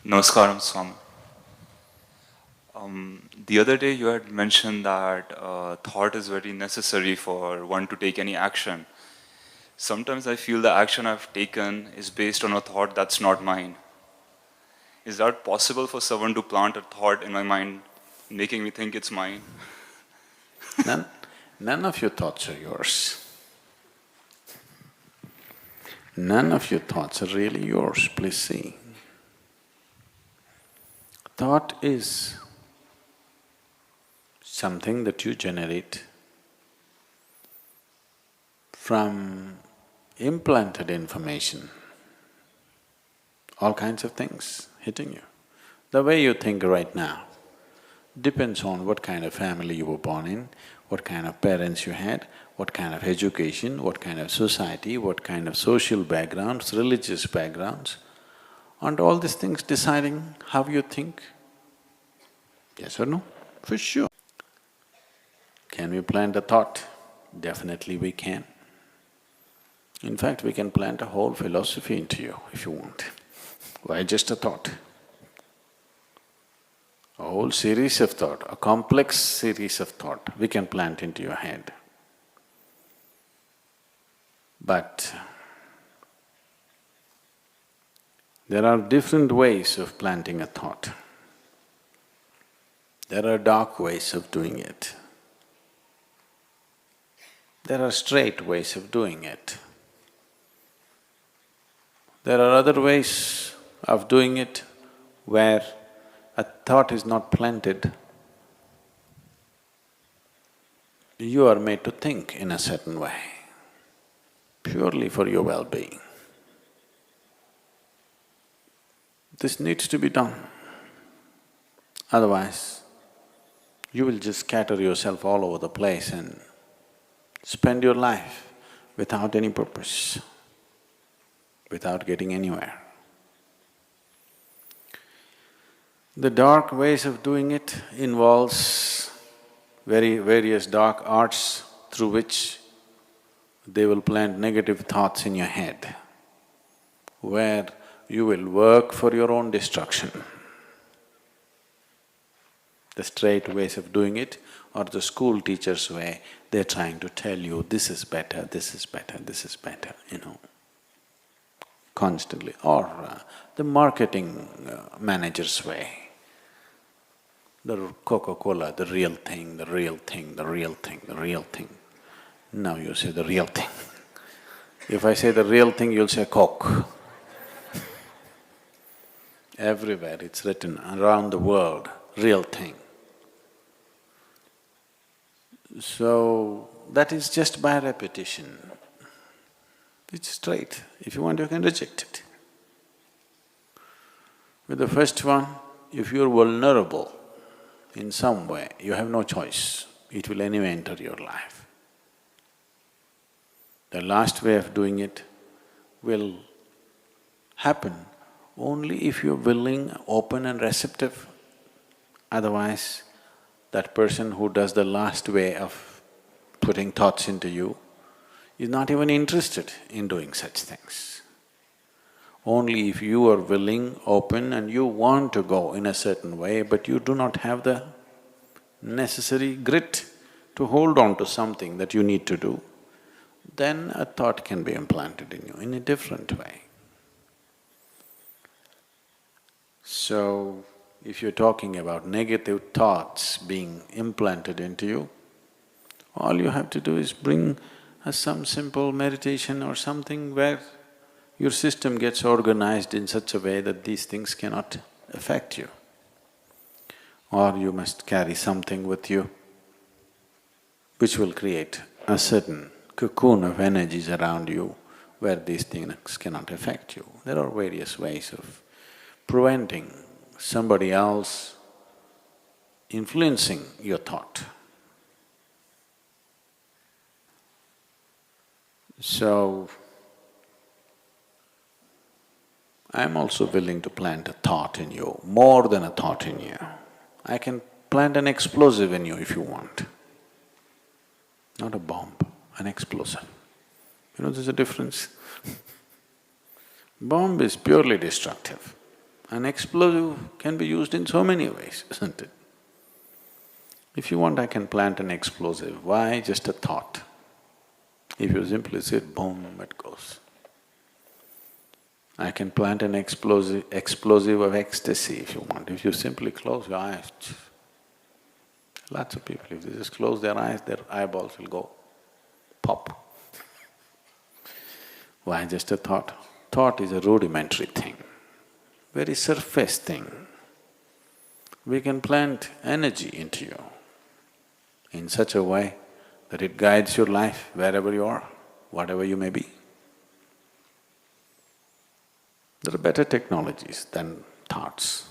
Namaskaram, Swami. The other day you had mentioned that thought is very necessary for one to take any action. Sometimes I feel the action I've taken is based on a thought that's not mine. Is that possible for someone to plant a thought in my mind, making me think it's mine? None, none of your thoughts are yours. None of your thoughts are really yours, please see. Thought is something that you generate from implanted information, all kinds of things hitting you. The way you think right now depends on what kind of family you were born in, what kind of parents you had, what kind of education, what kind of society, what kind of social backgrounds, religious backgrounds, and all these things deciding how you think. Yes or no? For sure. Can we plant a thought? Definitely we can. In fact, we can plant a whole philosophy into you if you want. Why just a thought? A whole series of thought, a complex series of thought we can plant into your head. But there are different ways of planting a thought. There are dark ways of doing it. There are straight ways of doing it. There are other ways of doing it where a thought is not planted. You are made to think in a certain way, purely for your well-being. This needs to be done. Otherwise, you will just scatter yourself all over the place and spend your life without any purpose, without getting anywhere. The dark ways of doing it involves various dark arts through which they will plant negative thoughts in your head, where you will work for your own destruction. The straight ways of doing it or the school teacher's way, they're trying to tell you, this is better, this is better, this is better, constantly. Or the marketing manager's way. The Coca-Cola, the real thing, the real thing, the real thing, the real thing. Now you say the real thing. If I say the real thing, you'll say Coke. Everywhere it's written around the world, real thing. So, that is just by repetition. It's straight. If you want, you can reject it. With the first one, if you're vulnerable in some way, you have no choice, it will anyway enter your life. The last way of doing it will happen only if you're willing, open and receptive. Otherwise, that person who does the last way of putting thoughts into you is not even interested in doing such things. Only if you are willing, open and you want to go in a certain way, but you do not have the necessary grit to hold on to something that you need to do, then a thought can be implanted in you in a different way. So, if you're talking about negative thoughts being implanted into you, all you have to do is bring some simple meditation or something where your system gets organized in such a way that these things cannot affect you. Or you must carry something with you which will create a certain cocoon of energies around you where these things cannot affect you. There are various ways of preventing somebody else influencing your thought. So, I'm also willing to plant a thought in you, more than a thought in you. I can plant an explosive in you if you want. Not a bomb, an explosive. There's a difference. Bomb is purely destructive. An explosive can be used in so many ways, isn't it? If you want, I can plant an explosive. Why? Just a thought. If you simply sit, boom, it goes. I can plant an explosive of ecstasy if you want. If you simply close your eyes, lots of people, if they just close their eyes, their eyeballs will go pop. Why just a thought? Thought is a rudimentary thing, very surface thing. We can plant energy into you in such a way that it guides your life wherever you are, whatever you may be. There are better technologies than thoughts.